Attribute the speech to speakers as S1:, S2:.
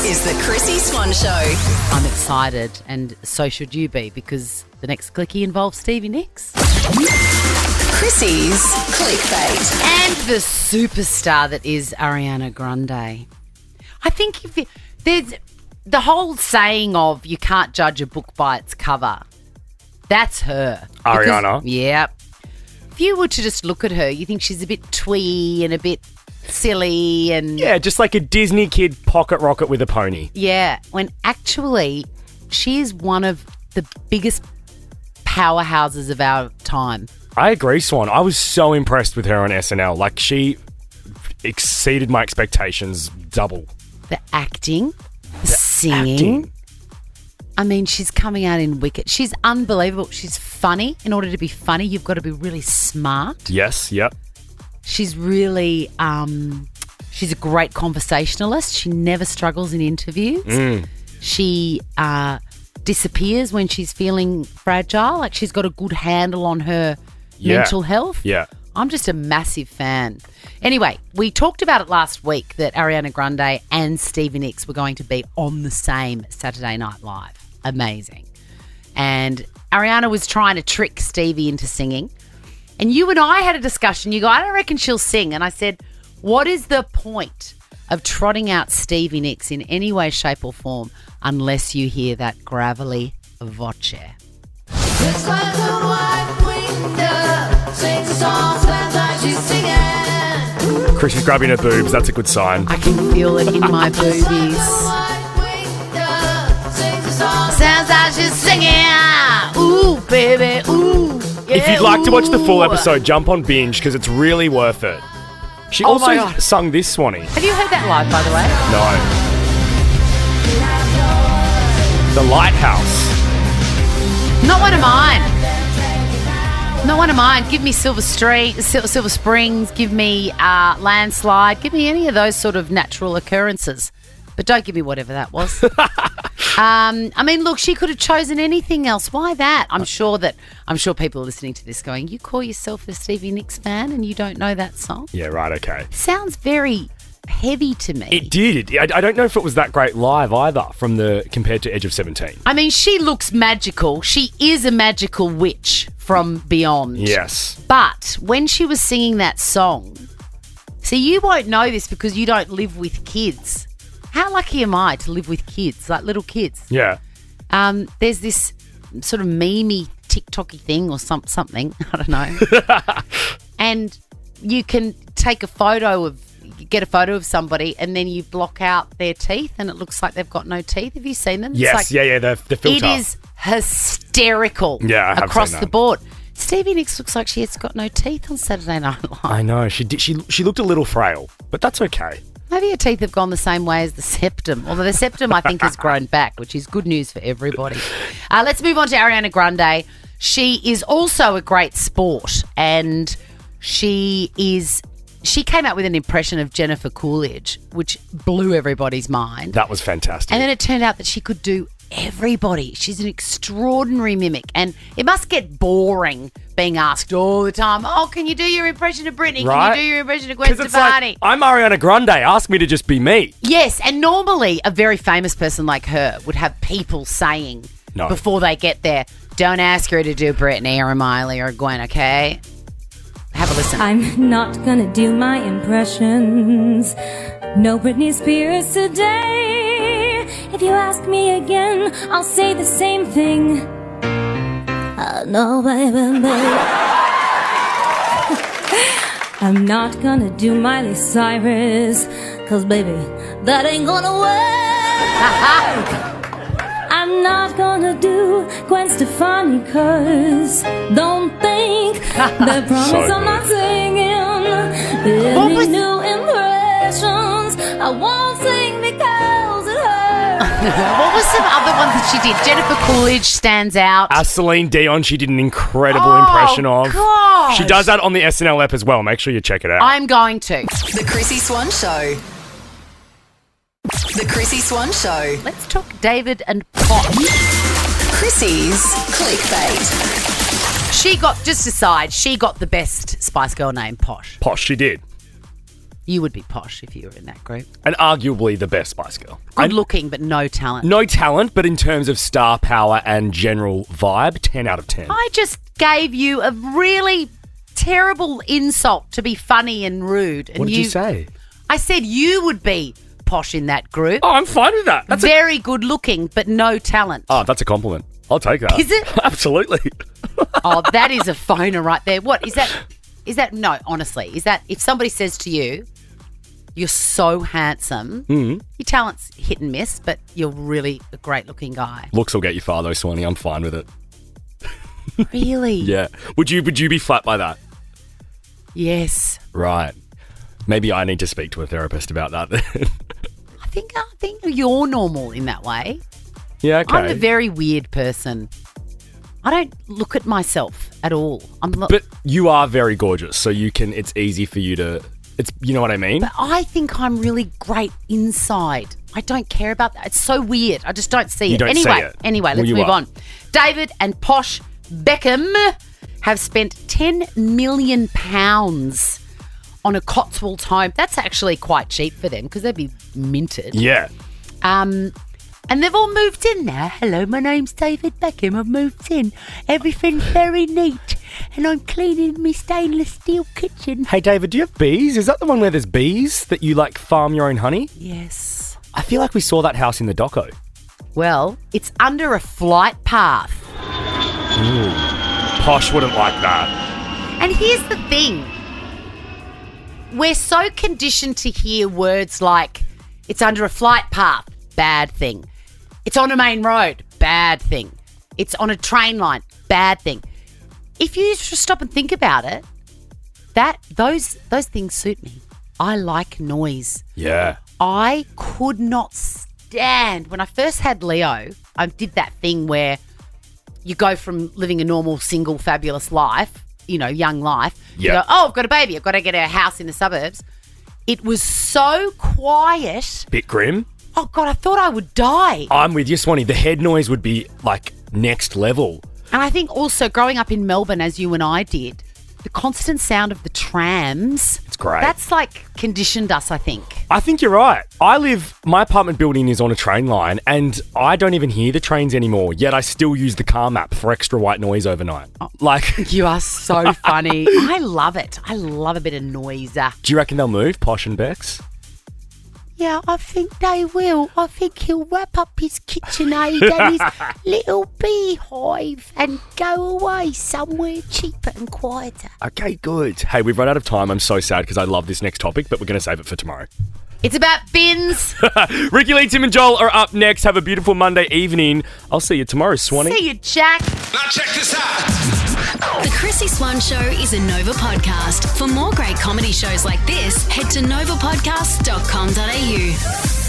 S1: This is the Chrissy Swan Show.
S2: I'm excited, and so should you be, because the next clicky involves Stevie Nicks.
S1: Chrissy's Clickbait.
S2: And the superstar that is Ariana Grande. I think there's the whole saying of you can't judge a book by its cover. That's her.
S3: Ariana?
S2: Yeah. If you were to just look at her, you think she's a bit twee and a bit silly and...
S3: Yeah, just like a Disney kid pocket rocket with a pony.
S2: Yeah, when actually she is one of the biggest powerhouses of our time.
S3: I agree, Swan. I was so impressed with her on SNL. Like, she exceeded my expectations double.
S2: The acting, the singing. I mean, she's coming out in Wicked. She's unbelievable. She's funny. In order to be funny, you've got to be really smart.
S3: Yes, yep.
S2: She's really, she's a great conversationalist. She never struggles in interviews. She disappears when she's feeling fragile. Like, she's got a good handle on her mental health.
S3: Yeah.
S2: I'm just a massive fan. Anyway, we talked about it last week that Ariana Grande and Stevie Nicks were going to be on the same Saturday Night Live. Amazing. And Ariana was trying to trick Stevie into singing. And you and I had a discussion. You go, I don't reckon she'll sing. And I said, what is the point of trotting out Stevie Nicks in any way, shape or form unless you hear that gravelly voce?
S4: Looks like a white window, sings a song, sounds like she's singing.
S3: Chrissy's grabbing her boobs. That's a good sign.
S2: I can feel it in my boobies. Sounds like she's singing. Ooh, baby, ooh. Yeah,
S3: If you'd like to watch the full
S2: ooh.
S3: episode, jump on Binge because it's really worth it. She
S2: Oh my
S3: also
S2: God.
S3: sung this, Swanee.
S2: Have you heard that live, by the way?
S3: No. The Lighthouse.
S2: Not one of mine. Not one of mine. Give me Silver Springs. Give me Landslide. Give me any of those sort of natural occurrences. But don't give me whatever that was. I mean, look, she could have chosen anything else. Why that? I'm sure people are listening to this going, you call yourself a Stevie Nicks fan and you don't know that song?
S3: Yeah, right, okay.
S2: Sounds very heavy to me.
S3: It did. I don't know if it was that great live either compared to Edge of 17.
S2: I mean, she looks magical. She is a magical witch from beyond.
S3: Yes.
S2: But when she was singing that song, see, you won't know this because you don't live with kids. How lucky am I to live with kids, like little kids?
S3: Yeah.
S2: There's this sort of memey TikTok-y thing or something, I don't know. And you can get a photo of somebody and then you block out their teeth and it looks like they've got no teeth. Have you seen them?
S3: Yes, the filter.
S2: It is hysterical across the board. Stevie Nicks looks like she has got no teeth on Saturday Night Live.
S3: I know. She looked a little frail, but that's okay.
S2: Maybe her teeth have gone the same way as the septum, although the septum I think has grown back, which is good news for everybody. Let's move on to Ariana Grande. She is also a great sport, and she came out with an impression of Jennifer Coolidge, which blew everybody's mind.
S3: That was fantastic.
S2: And then it turned out that she could do everybody. She's an extraordinary mimic, and it must get boring being asked all the time, oh, can you do your impression of Britney?
S3: Right?
S2: Can you do your impression of Gwen
S3: 'Cause it's
S2: Stefani?
S3: like, I'm Ariana Grande. Ask me to just be me.
S2: Yes, and normally a very famous person like her would have people saying before they get there, don't ask her to do Britney or Miley or Gwen, okay? Have a listen.
S5: I'm not gonna do my impressions. No Britney Spears today. If you ask me again, I'll say the same thing. No, baby. I'm not gonna do Miley Cyrus, 'cause baby, that ain't gonna work. I'm not gonna do Gwen Stefani, 'cause don't think that promise I'm not singing. Any new impressions, I won't sing because it hurts.
S2: What was some other ones that she did? Jennifer Coolidge stands out.
S3: Celine Dion, she did an incredible impression of.
S2: God.
S3: She does that on the SNL app as well. Make sure you check it out.
S2: I'm going to.
S1: The Chrissy Swan Show. The Chrissy Swan Show.
S2: Let's talk David and Posh.
S1: Chrissy's Clickbait.
S2: She got the best Spice Girl name, Posh.
S3: Posh, she did.
S2: You would be posh if you were in that group.
S3: And arguably the best Spice Girl.
S2: Good looking, but no talent.
S3: No talent, but in terms of star power and general vibe, 10 out of 10.
S2: I just gave you a really terrible insult to be funny and rude. And
S3: What did you say?
S2: I said you would be posh in that group.
S3: Oh, I'm fine with that. That's
S2: Very good looking, but no talent.
S3: Oh, that's a compliment. I'll take that.
S2: Is it?
S3: Absolutely.
S2: Oh, that is a phoner right there. What is that? Is that no? Honestly, is that if somebody says to you, "You're so handsome," your talent's hit and miss, but you're really a great-looking guy.
S3: Looks will get you far though, Swanee. I'm fine with it.
S2: Really?
S3: Yeah. Would you be flat by that?
S2: Yes.
S3: Right. Maybe I need to speak to a therapist about that then.
S2: I think you're normal in that way.
S3: Yeah, okay.
S2: I'm a very weird person. I don't look at myself at all.
S3: But you are very gorgeous, so it's easy for you to, you know what I mean?
S2: But I think I'm really great inside. I don't care about that. It's so weird. I just don't see
S3: You
S2: it.
S3: don't see it.
S2: Anyway,
S3: Well,
S2: let's
S3: you
S2: move
S3: are.
S2: on. David and Posh Beckham have spent £10 million on a Cotswolds home. That's actually quite cheap for them because they'd be minted.
S3: Yeah.
S2: And they've all moved in now. Hello, my name's David Beckham. I've moved in. Everything's very neat. And I'm cleaning my stainless steel kitchen.
S3: Hey, David, do you have bees? Is that the one where there's bees that you, farm your own honey?
S2: Yes.
S3: I feel like we saw that house in the doco.
S2: Well, it's under a flight path.
S3: Posh wouldn't like that.
S2: And here's the thing. We're so conditioned to hear words like, it's under a flight path, bad thing. It's on a main road, bad thing. It's on a train line, bad thing. If you just stop and think about it, those things suit me. I like noise.
S3: Yeah.
S2: I could not stand when I first had Leo. I did that thing where you go from living a normal, single, fabulous life, young life. You
S3: Yeah.
S2: go, oh, I've got a baby. I've got to get a house in the suburbs. It was so quiet.
S3: Bit grim.
S2: Oh, God, I thought I would die.
S3: I'm with you, Swanee. The head noise would be, next level.
S2: And I think also growing up in Melbourne, as you and I did, the constant sound of the trams.
S3: It's great.
S2: That's conditioned us, I think.
S3: I think you're right. My apartment building is on a train line and I don't even hear the trains anymore, yet I still use the car map for extra white noise overnight.
S2: You are so funny. I love it. I love a bit of noise.
S3: Do you reckon they'll move, Posh and Bex?
S2: Yeah, I think they will. I think he'll wrap up his KitchenAid and his little beehive and go away somewhere cheaper and quieter.
S3: Okay, good. Hey, we've run out of time. I'm so sad because I love this next topic, but we're going to save it for tomorrow.
S2: It's about bins.
S3: Ricky Lee, Tim and Joel are up next. Have a beautiful Monday evening. I'll see you tomorrow, Swanee.
S2: See you, Jack.
S6: Now check this out.
S1: The Chrissy Swan Show is a Nova podcast. For more great comedy shows like this, head to novapodcast.com.au.